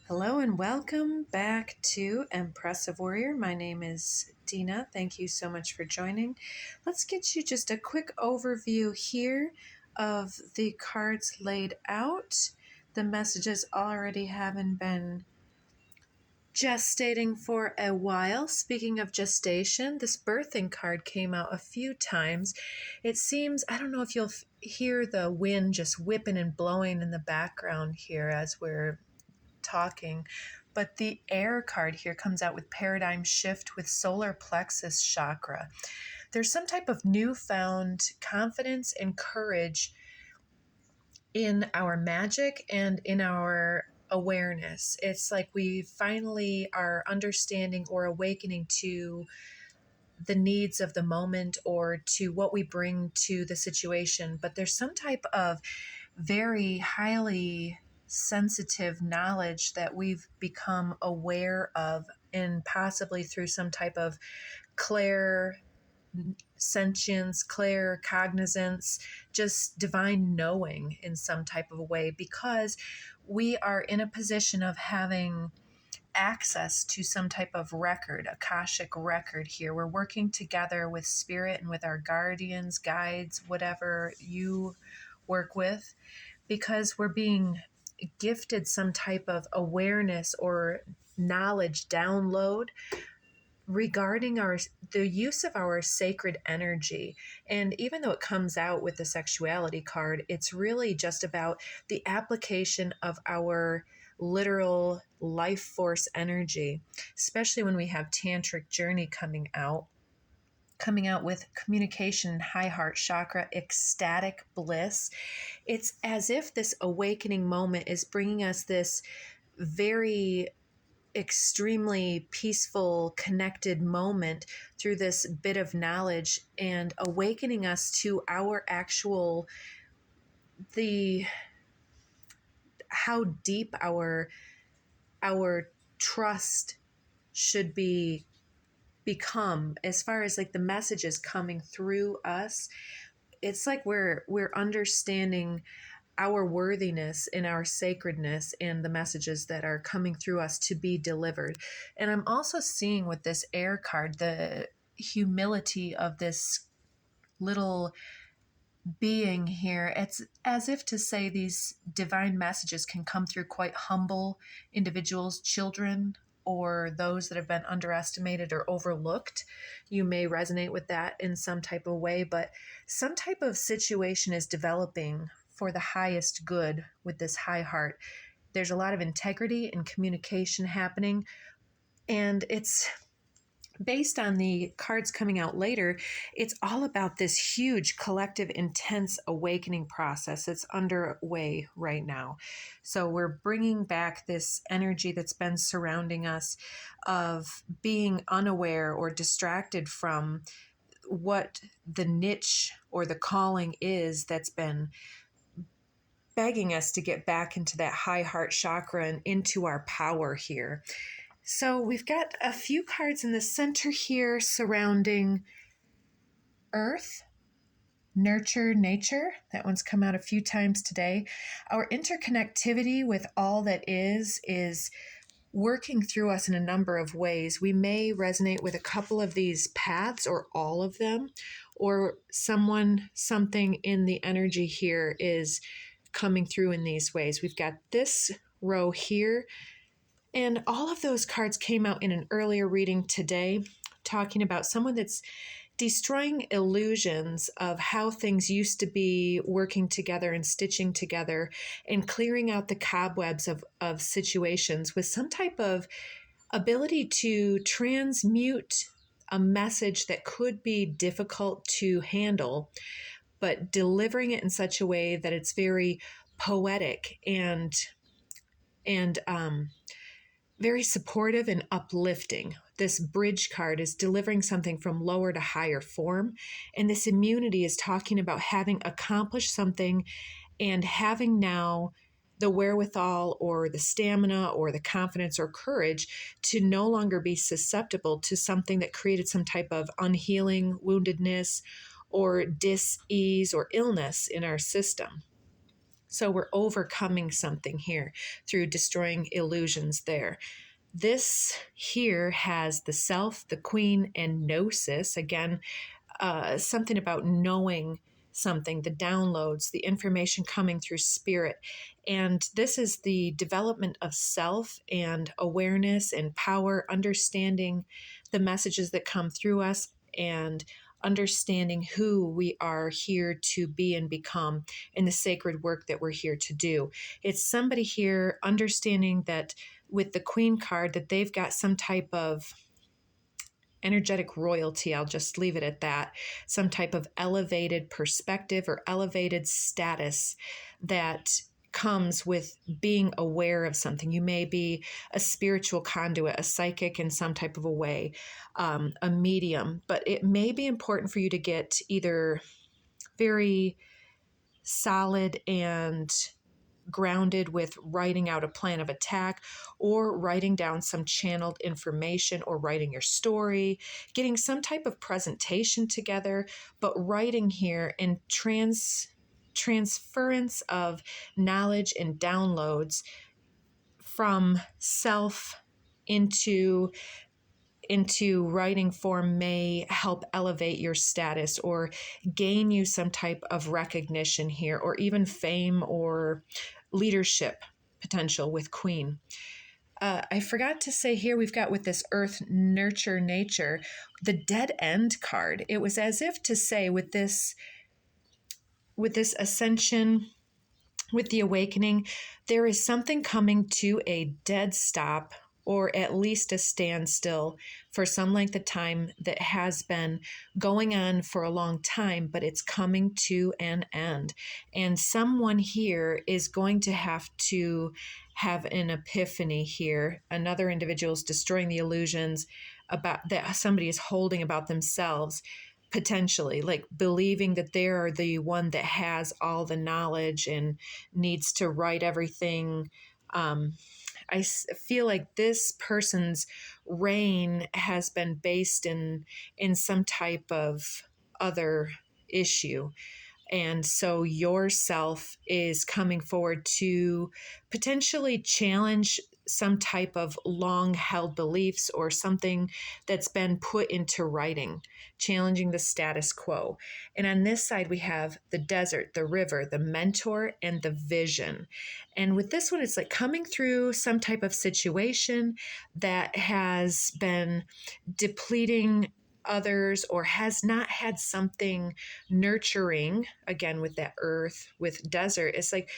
Hello and welcome back to Impressive Warrior. My name is Dina. Thank you so much for joining. Let's get you just a quick overview here of the cards laid out. The messages already haven't been gestating for a while. Speaking of gestation, this birthing card came out a few times. It seems, I don't know if you'll hear the wind just whipping and blowing in the background here as we're talking, but the air card here comes out with paradigm shift with solar plexus chakra. There's some type of newfound confidence and courage in our magic and in our awareness. It's like we finally are understanding or awakening to the needs of the moment or to what we bring to the situation. But there's some type of very highly sensitive knowledge that we've become aware of, and possibly through some type of clair sentience, clair cognizance, just divine knowing in some type of a way, because we are in a position of having access to some type of record, Akashic record here. We're working together with spirit and with our guardians, guides, whatever you work with, because we're being gifted some type of awareness or knowledge download regarding the use of our sacred energy. And even though it comes out with the sexuality card, it's really just about the application of our literal life force energy, especially when we have tantric journey coming out with communication, high heart chakra, ecstatic bliss. It's as if this awakening moment is bringing us this very extremely peaceful, connected moment through this bit of knowledge and awakening us to our actual, how deep our trust should become as far as like the messages coming through us. It's like we're understanding our worthiness and our sacredness and the messages that are coming through us to be delivered. And I'm also seeing with this air card the humility of this little being here. It's as if to say these divine messages can come through quite humble individuals, children, or those that have been underestimated or overlooked. You may resonate with that in some type of way, but some type of situation is developing for the highest good with this high heart. There's a lot of integrity and communication happening, and it's based on the cards coming out later. It's all about this huge collective intense awakening process that's underway right now. So we're bringing back this energy that's been surrounding us of being unaware or distracted from what the niche or the calling is that's been begging us to get back into that high heart chakra and into our power here. So we've got a few cards in the center here surrounding Earth, nurture, nature. That one's come out a few times today. Our interconnectivity with all that is working through us in a number of ways. We may resonate with a couple of these paths or all of them, or something in the energy here is coming through in these ways. We've got this row here, and all of those cards came out in an earlier reading today, talking about someone that's destroying illusions of how things used to be, working together and stitching together and clearing out the cobwebs of situations with some type of ability to transmute a message that could be difficult to handle, but delivering it in such a way that it's very poetic and very supportive and uplifting. This bridge card is delivering something from lower to higher form. And this immunity is talking about having accomplished something and having now the wherewithal or the stamina or the confidence or courage to no longer be susceptible to something that created some type of unhealing woundedness or dis-ease or illness in our system. So we're overcoming something here through destroying illusions there. This here has the self, the queen, and gnosis. Again, something about knowing something, the downloads, the information coming through spirit. And this is the development of self and awareness and power, understanding the messages that come through us and understanding who we are here to be and become in the sacred work that we're here to do. It's somebody here understanding that with the Queen card that they've got some type of energetic royalty, I'll just leave it at that, some type of elevated perspective or elevated status that comes with being aware of something. You may be a spiritual conduit, a psychic in some type of a way, a medium, but it may be important for you to get either very solid and grounded with writing out a plan of attack or writing down some channeled information or writing your story, getting some type of presentation together, but writing here in transference of knowledge and downloads from self into writing form may help elevate your status or gain you some type of recognition here, or even fame or leadership potential with Queen. I forgot to say here, we've got with this Earth, Nurture, Nature, the Dead End card. It was as if to say with this ascension, with the awakening, there is something coming to a dead stop or at least a standstill for some length of time that has been going on for a long time, but it's coming to an end. And someone here is going to have an epiphany here. Another individual is destroying the illusions about that somebody is holding about themselves, potentially, like believing that they're the one that has all the knowledge and needs to write everything. I feel like this person's reign has been based in some type of other issue. And so yourself is coming forward to potentially challenge some type of long held beliefs or something that's been put into writing, challenging the status quo. And on this side, we have the desert, the river, the mentor, and the vision. And with this one, it's like coming through some type of situation that has been depleting others or has not had something nurturing. Again, with that earth, with desert, it's like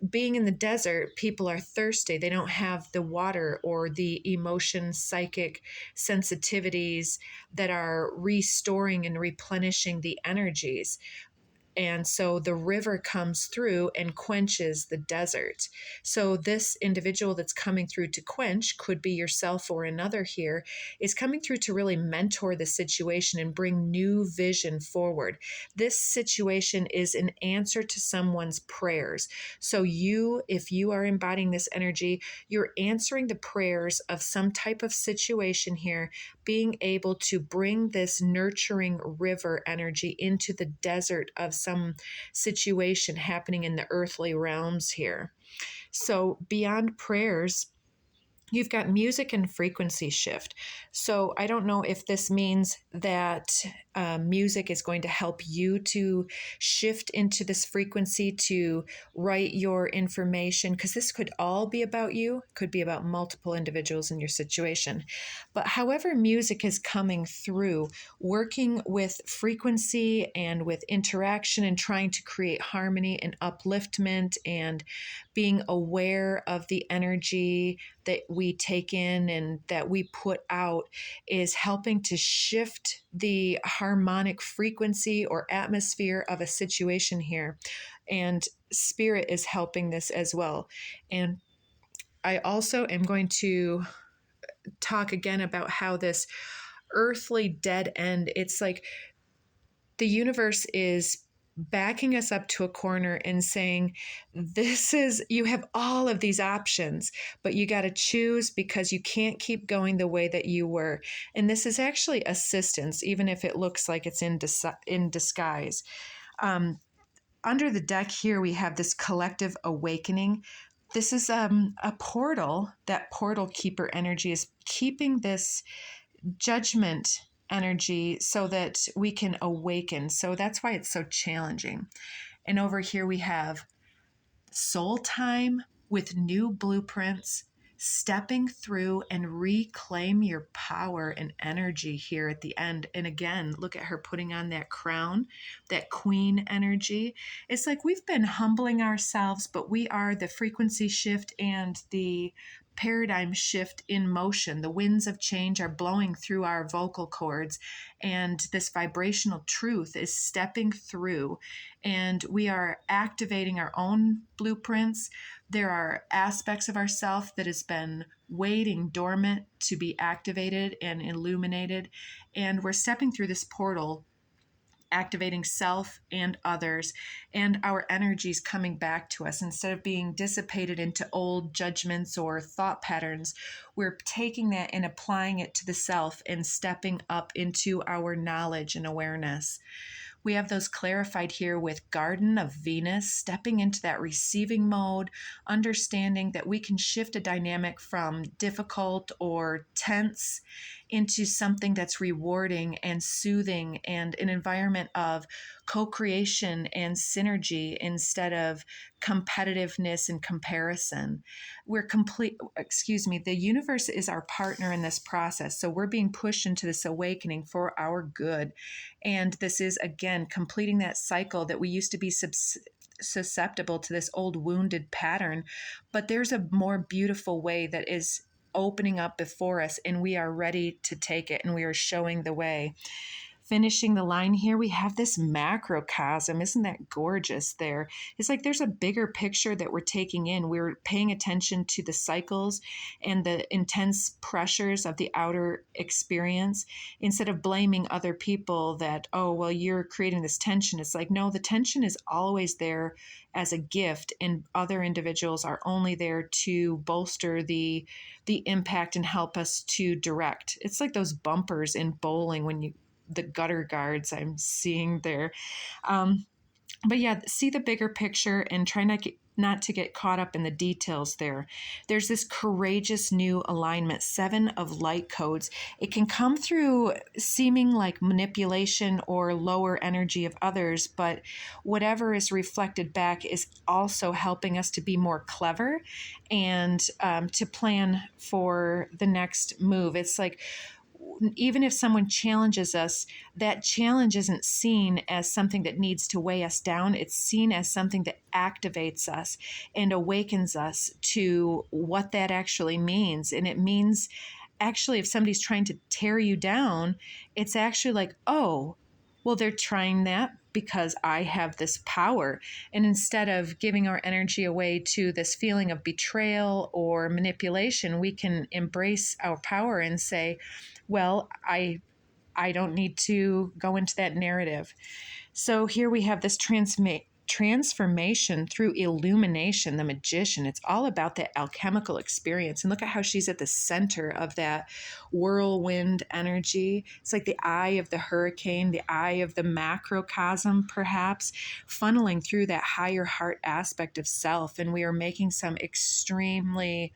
being in the desert, people are thirsty. They don't have the water or the emotion, psychic sensitivities that are restoring and replenishing the energies. And so the river comes through and quenches the desert. So this individual that's coming through to quench, could be yourself or another here, is coming through to really mentor the situation and bring new vision forward. This situation is an answer to someone's prayers. So if you are embodying this energy, you're answering the prayers of some type of situation here, being able to bring this nurturing river energy into the desert of some situation happening in the earthly realms here. So beyond prayers, you've got music and frequency shift. So I don't know if this means that music is going to help you to shift into this frequency to write your information, because this could all be about you, could be about multiple individuals in your situation. But however music is coming through, working with frequency and with interaction and trying to create harmony and upliftment and being aware of the energy that we take in and that we put out is helping to shift the harmonic frequency or atmosphere of a situation here. And spirit is helping this as well. And I also am going to talk again about how this earthly dead end, it's like the universe is backing us up to a corner and saying, you have all of these options, but you got to choose because you can't keep going the way that you were. And this is actually assistance, even if it looks like it's in disguise. under the deck here, we have this collective awakening. This is a portal. That portal keeper energy is keeping this judgment energy so that we can awaken. So that's why it's so challenging. And over here we have soul time with new blueprints, stepping through and reclaim your power and energy here at the end. And again, look at her putting on that crown, that queen energy. It's like we've been humbling ourselves, but we are the frequency shift and the paradigm shift in motion. The winds of change are blowing through our vocal cords, and this vibrational truth is stepping through, and we are activating our own blueprints. There are aspects of ourself that has been waiting dormant to be activated and illuminated, and we're stepping through this portal, activating self and others, and our energies coming back to us. Instead of being dissipated into old judgments or thought patterns, we're taking that and applying it to the self and stepping up into our knowledge and awareness. We have those clarified here with Garden of Venus, stepping into that receiving mode, understanding that we can shift a dynamic from difficult or tense into something that's rewarding and soothing, and an environment of co-creation and synergy instead of competitiveness and comparison. The universe is our partner in this process. So we're being pushed into this awakening for our good. And this is, again, completing that cycle that we used to be susceptible to this old wounded pattern. But there's a more beautiful way that is opening up before us, and we are ready to take it, and we are showing the way. Finishing the line here, we have this macrocosm. Isn't that gorgeous there? It's like there's a bigger picture that we're taking in. We're paying attention to the cycles and the intense pressures of the outer experience instead of blaming other people that, oh, well, you're creating this tension. It's like, no, the tension is always there as a gift, and other individuals are only there to bolster the impact and help us to direct. It's like those bumpers in bowling when the gutter guards I'm seeing there. But yeah, see the bigger picture and try not to get caught up in the details there. There's this courageous new alignment, 7 of light codes. It can come through seeming like manipulation or lower energy of others, but whatever is reflected back is also helping us to be more clever and to plan for the next move. It's like, even if someone challenges us, that challenge isn't seen as something that needs to weigh us down. It's seen as something that activates us and awakens us to what that actually means. And it means, actually, if somebody's trying to tear you down, it's actually like, oh, well, they're trying that because I have this power. And instead of giving our energy away to this feeling of betrayal or manipulation, we can embrace our power and say, well, I don't need to go into that narrative. So here we have this transformation through illumination, the magician. It's all about that alchemical experience. And look at how she's at the center of that whirlwind energy. It's like the eye of the hurricane, the eye of the macrocosm, perhaps, funneling through that higher heart aspect of self. And we are making some extremely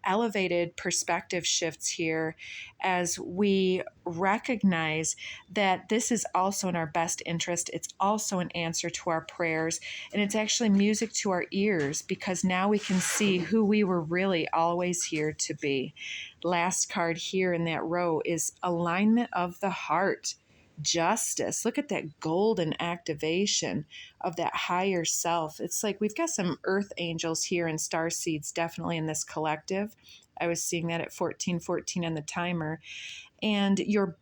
elevated perspective shifts here as we recognize that this is also in our best interest. It's also an answer to our prayers, and it's actually music to our ears because now we can see who we were really always here to be. Last card here in that row is alignment of the heart. Justice. Look at that golden activation of that higher self. It's like we've got some earth angels here and star seeds definitely in this collective. I was seeing that at 1414 on the timer. And you're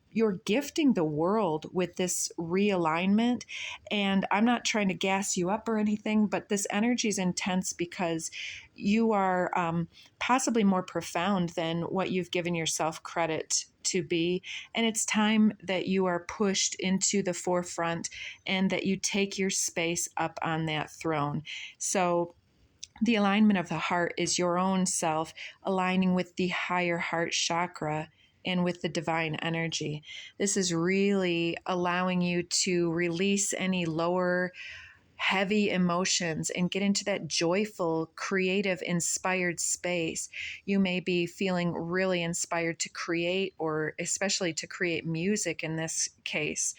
gifting the world with this realignment. And I'm not trying to gas you up or anything, but this energy is intense because you are possibly more profound than what you've given yourself credit to be. And it's time that you are pushed into the forefront and that you take your space up on that throne. So the alignment of the heart is your own self aligning with the higher heart chakra and with the divine energy. This is really allowing you to release any lower heavy emotions and get into that joyful, creative, inspired space. You may be feeling really inspired to create, or especially to create music in this case,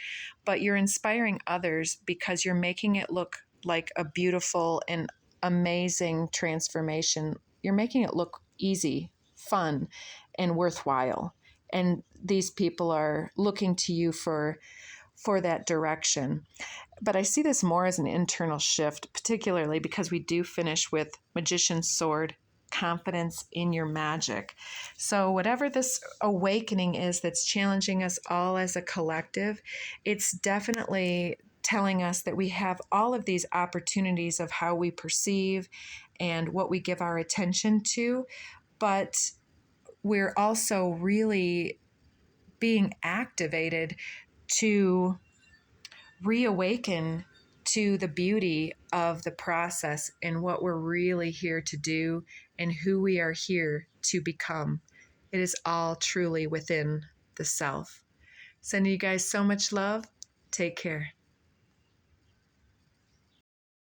but you're inspiring others because you're making it look like a beautiful and amazing transformation. You're making it look easy, fun, and worthwhile. And these people are looking to you for that direction. But I see this more as an internal shift, particularly because we do finish with Magician's Sword, confidence in your magic. So whatever this awakening is that's challenging us all as a collective, it's definitely telling us that we have all of these opportunities of how we perceive and what we give our attention to, but we're also really being activated to reawaken to the beauty of the process and what we're really here to do and who we are here to become. It is all truly within the self. Sending you guys so much love. Take care.